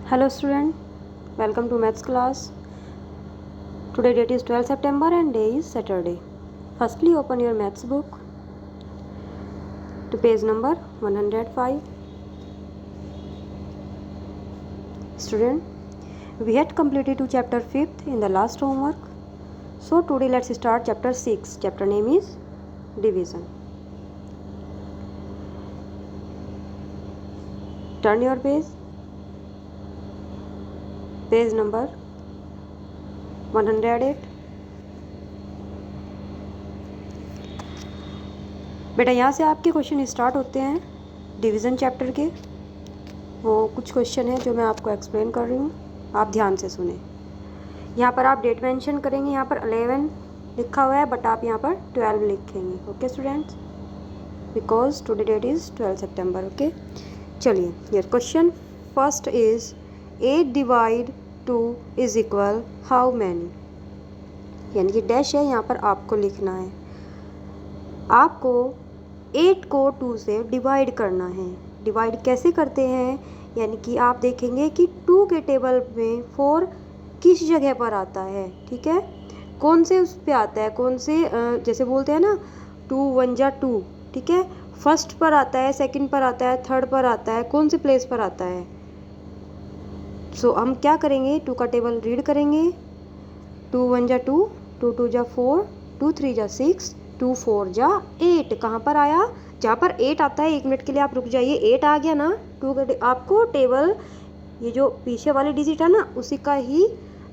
Hello student, welcome to maths class. Today date is 12 September and day is Saturday. Firstly open your maths book to page number 105. Student, we had completed to chapter 5th in the last homework. So today let's start chapter 6. Chapter name is division. Turn your page number 108. बेटा यहाँ से आपके question start होते हैं division chapter के। वो कुछ question है जो मैं आपको एक्सप्लेन कर रही हूँ, आप ध्यान से सुने। यहाँ पर आप डेट मेंशन करेंगे, यहाँ पर 11 लिखा हुआ है बट आप यहाँ पर 12 लिखेंगे। Okay students, because today that is 12 September. Okay, चलिए ये question first is 8 divide 2 is equal how many, यानी कि डैश है, यहाँ पर आपको लिखना है। आपको 8 को 2 से डिवाइड करना है। डिवाइड कैसे करते हैं, यानी कि आप देखेंगे कि 2 के टेबल में 4 किस जगह पर आता है। ठीक है, कौन से उस पे आता है, कौन से जैसे बोलते हैं ना 2 1 जा 2। ठीक है, फर्स्ट पर आता है, सेकंड पर आता है, थर्ड पर आता है, कौन से प्लेस पर आता है। सो हम क्या करेंगे, 2 का टेबल रीड करेंगे। 2 1 जा 2, 2 2 जा 4, 2 3 जा 6, 2 4 जा 8। कहाँ पर आया, जहाँ पर 8 आता है, 1 मिनट के लिए आप रुक जाइए। 8 आ गया ना, 2 का आपको टेबल, ये जो पीछे वाली डिजिट है ना, उसी का ही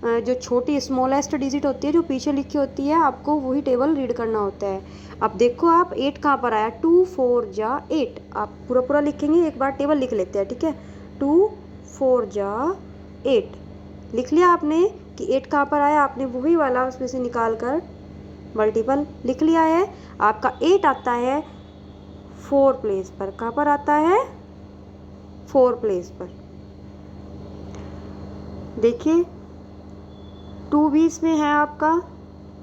जो छोटी स्मॉलेस्ट डिजिट होती है जो पीछे लिखी होती है, आपको वही टेबल रीड करना होता है। अब देखो आप 8 कहाँ पर आया, 2 4 जा 8। आप पूरा पूरा लिखेंगे, एक बार टेबल लिख लेते हैं। ठीक है, 2 4 जा 8 लिख लिया आपने कि 8 कहाँ पर आया, आपने वही वाला उसमें से निकाल कर मल्टीपल लिख लिया है। आपका 8 आता है 4 प्लेस पर। कहाँ पर आता है, 4 प्लेस पर। देखिए 2 भी इसमें है आपका,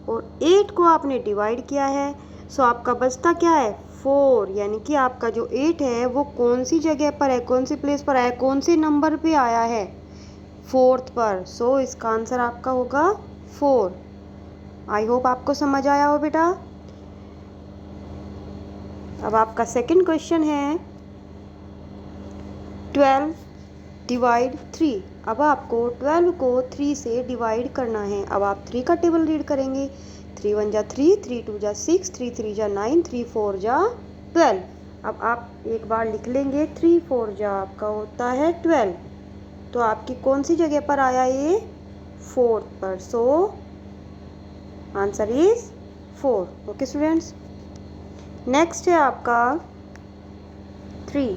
और 8 को आपने डिवाइड किया है। सो आपका बचता क्या है, 4, यानी कि आपका जो 8 है वो कौन सी जगह पर है, कौन सी प्लेस पर आया, कौन से नंबर पे आया है, 4th पर। सो इसका आंसर आपका होगा 4। आई होप आपको समझ आया हो बेटा। अब आपका सेकंड क्वेश्चन है 12 डिवाइड 3। अब आपको 12 को 3 से डिवाइड करना है। अब आप 3 का टेबल रीड करेंगे। 3 1 जा 3, 3 2 जा 6, 3 3 जा 9, 3 4 जा 12। अब आप एक बार लिख लेंगे, 3 4 जा आपका होता है 12। तो आपकी कौन सी जगह पर आया ये, 4th पर। So answer is 4। Okay students, next है आपका 3।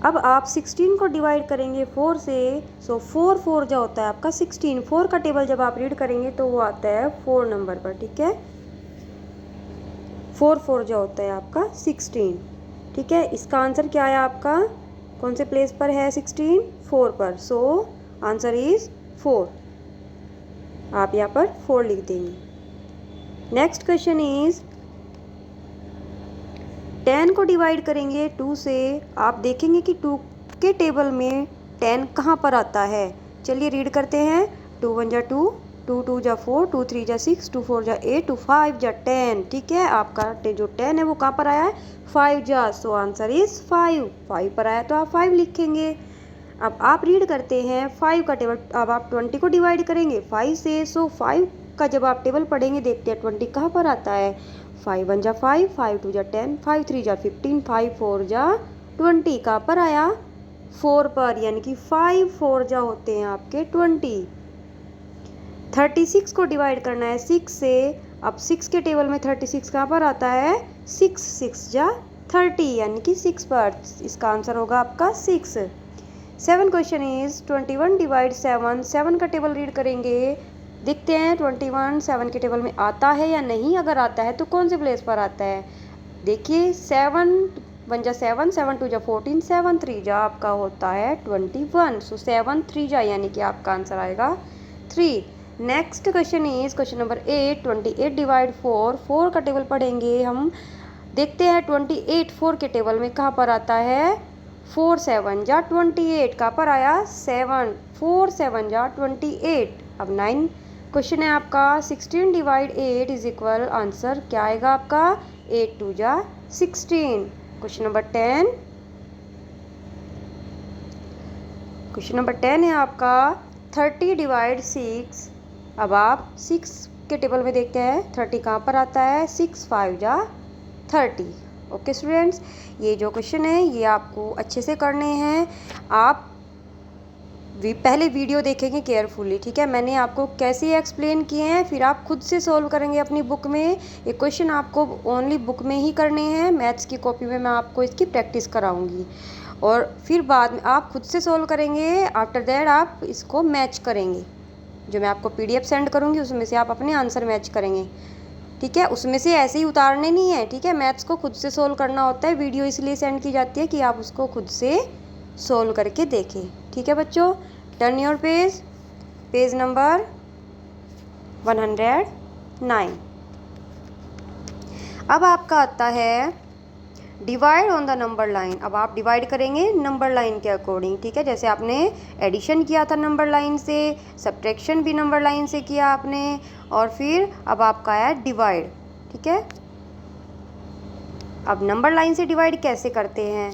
अब आप 16 को डिवाइड करेंगे 4 से। सो 4 4 जा होता है आपका 16। 4 का टेबल जब आप रीड करेंगे तो वो आता है 4 नंबर पर। ठीक है, 4 4 जा होता है आपका 16। ठीक है, इसका आंसर क्या है आपका, कौन से प्लेस पर है 16, 4 पर। So answer is 4। आप यहाँ पर 4 लिख देंगे। नेक्स्ट क्वेश्चन इज 10 को डिवाइड करेंगे 2 से। आप देखेंगे कि 2 के टेबल में 10 कहाँ पर आता है। चलिए रीड करते हैं। 2 1 जा 2, 2 2 जा 4, 2 3 जा 6, 2 4 जा 8, 2 5 जा 10। ठीक है, आपका जो 10 है वो कहाँ पर आया है, 5 जा। सो आंसर इज 5 पर आया तो आप 5 लिखेंगे। अब आप रीड करते हैं 5 का टेबल। अब आप 20 को डिवाइड करेंगे 5 से। सो 5 का जब आप टेबल पढ़ेंगे, देखते हैं 20 कहाँ पर आता है। 5 1 जा 5, 5 2 जा 10, 5 3 जा 15, 5 4 जा 20। कहाँ पर आया, 4 पर, यानी कि 5 4 जा होते हैं आपके 20। 36 को डिवाइड करना है 6 से। अब 6 के टेबल में 36 कहाँ पर आता है, 6 6 जा 30, यानी कि 6 पर। इसका आंसर होगा आपका 6। 7 क्वेश्चन इज 21 डिवाइड 7। 7 का टेबल रीड करेंगे, देखते हैं 21 7 के टेबल में आता है या नहीं। अगर आता है तो कौन से प्लेस पर आता है। देखिए 7 1 जा 7, 7 2 जा 14, 7 3 जा आपका होता है 21। सो 7 3 जा, यानी कि आपका आंसर आएगा 3। Next question is question number 8 28 divide 4। 4 का टेबल पढ़ेंगे हम, देखते हैं 28 4 के टेबल में कहाँ पर आता है, 4 7 जा 28, कहाँ पर आया 7, 4 7 जा 28। अब 9 क्वेश्चन है आपका, 16 डिवाइड 8 इज इक्वल, आंसर क्या आएगा आपका 8 2 जा 16। क्वेश्चन नंबर 10, क्वेश्चन नंबर 10 है आपका 30 डिवाइड 6। अब आप 6 के टेबल में देखते हैं 30 कहाँ पर आता है, 6 5 जा 30। ओके स्टूडेंट्स, ये जो क्वेश्चन है ये आपको अच्छे से करने हैं। आप पहले वीडियो देखेंगे केयरफुली, ठीक है। मैंने आपको कैसे एक्सप्लेन किए हैं, फिर आप खुद से सॉल्व करेंगे अपनी बुक में। ये क्वेश्चन आपको ओनली बुक में ही करने हैं, मैथ्स की कॉपी में मैं आपको इसकी प्रैक्टिस कराऊंगी और फिर बाद में आप खुद से सॉल्व करेंगे। आफ्टर दैट आप इसको मैच करेंगे, जो मैं आपको PDF सेंड करूँगी उसमें से आप अपने आंसर मैच करेंगे, ठीक है। उसमें से ऐसे ही उतारने नहीं है, ठीक है। मैथ्स को खुद से सोल्व करना होता है, वीडियो इसलिए सेंड की जाती है कि आप उसको खुद से सोल्व करके देखें, ठीक है बच्चों। Turn your page, page number 109। अब आपका आता है divide on the number line. अब आप डिवाइड करेंगे नंबर लाइन के अकॉर्डिंग, ठीक है। जैसे आपने एडिशन किया था नंबर लाइन से, सब्ट्रैक्शन भी नंबर लाइन से किया आपने, और फिर अब आपका आया डिवाइड, ठीक है। अब नंबर लाइन से डिवाइड कैसे करते हैं,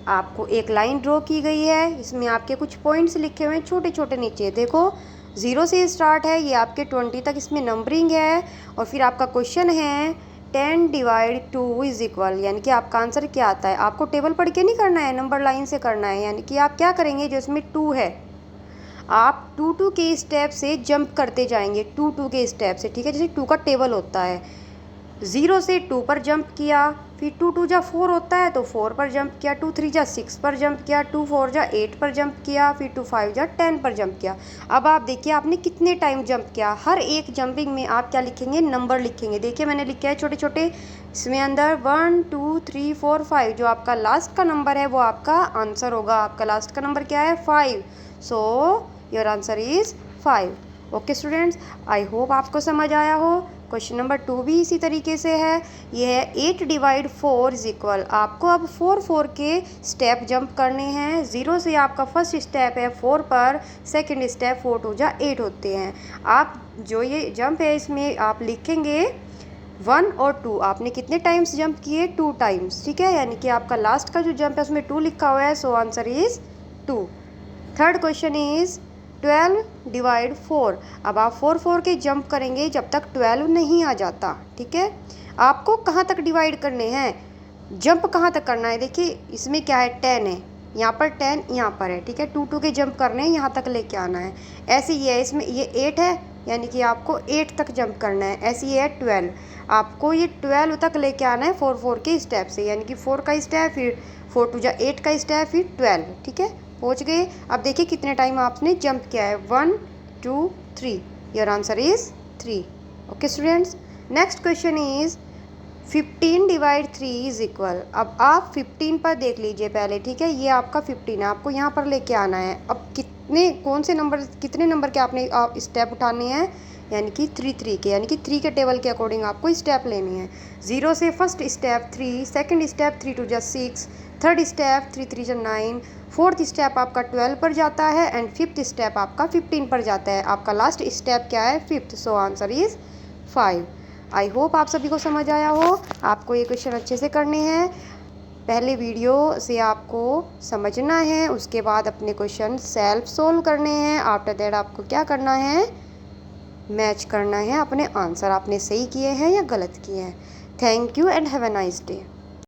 आपको एक लाइन ड्रॉ की गई है, इसमें आपके कुछ पॉइंट्स लिखे हुए हैं छोटे छोटे नीचे, देखो 0 से स्टार्ट है, ये आपके 20 तक इसमें नंबरिंग है। और फिर आपका क्वेश्चन है 10 डिवाइड 2 इज इक्वल, यानी कि आपका आंसर क्या आता है। आपको टेबल पढ़ के नहीं करना है, नंबर लाइन से करना है। यानी कि आप क्या करेंगे, जो इसमें 2 है आप 2 2 के स्टेप से जंप करते जाएंगे, 2 2 के स्टेप से, ठीक है। जैसे 2 का टेबल होता है, 0 से 2 पर जंप किया, फिर 2 2 जा 4 होता है तो 4 पर जंप किया, 2 3 जा 6 पर जंप किया, 2 4 जा 8 पर जंप किया, फिर 2 5 जा 10 पर जंप किया। अब आप देखिए आपने कितने टाइम जंप किया। हर एक जंपिंग में आप क्या लिखेंगे, नंबर लिखेंगे। देखिए मैंने लिखा है छोटे छोटे, इसमें अंदर 1 2 3 4 5, जो आपका लास्ट का नंबर है वो आपका आंसर होगा। आपका लास्ट का नंबर क्या है 5, so your answer is 5। Okay students, I hope आपको समझ आया हो। क्वेश्चन नंबर 2 भी इसी तरीके से है, ये है 8 डिवाइड 4 इज इक्वल। आपको अब 4 4 के स्टेप जंप करने हैं। 0 से आपका फर्स्ट स्टेप है 4 पर, सेकंड स्टेप 4 2 जा 8 होते हैं। आप जो ये जंप है इसमें आप लिखेंगे 1 और 2, आपने कितने टाइम्स जंप किए, 2 टाइम्स, ठीक है। यानी कि आपका लास्ट का जो जंप है उसमें 2 लिखा हुआ है, so answer is 2। Third question is 12 divide 4। अब आप 4 4 के जंप करेंगे जब तक 12 नहीं आ जाता, ठीक है। आपको कहाँ तक डिवाइड करने हैं, जंप कहाँ तक करना है, देखिए इसमें क्या है 10 है, यहाँ पर 10 यहाँ पर है, ठीक है। 2 2 के जंप करने हैं, यहाँ तक लेके आना है। ऐसे ही है, इसमें ये 8 है, यानी कि आपको 8 तक जंप करना है। ऐसे ही है 12, आपको ये 12 तक लेके आना है 4 4 के स्टेप से, यानी कि 4 का स्टेप, फिर 4 2 जा 8 का स्टेप, फिर 12, ठीक है। पहुँच गए। अब देखिए कितने टाइम आपने जंप किया है, 1 2 3, your answer is 3। Okay students, next question is 15 divide 3 is equal. अब आप 15 पर देख लीजिए पहले, ठीक है। ये आपका 15 है, आपको यहाँ पर लेके आना है। अब कौन से नंबर, कितने नंबर के आपने स्टेप उठाने हैं, यानी कि 3 3 के, यानी कि 3 के टेबल के अकॉर्डिंग आपको स्टेप लेनी है। 0 से फर्स्ट स्टेप 3, सेकंड स्टेप 3 2 जा 6, थर्ड स्टेप 3 3 जा 9, फोर्थ स्टेप आपका 12 पर जाता है, एंड फिफ्थ स्टेप आपका 15 पर जाता है। आपका लास्ट स्टेप क्या है, 5th, so answer is 5। I hope आप सभी को समझ आया हो। आपको ये क्वेश्चन अच्छे से करने हैं, पहले वीडियो से आपको समझना है, उसके बाद अपने क्वेश्चन सेल्फ सोल्व करने हैं। आफ्टर दैट आपको क्या करना है, मैच करना है अपने आंसर, आपने सही किए हैं या गलत किए हैं। Thank you and have a nice day.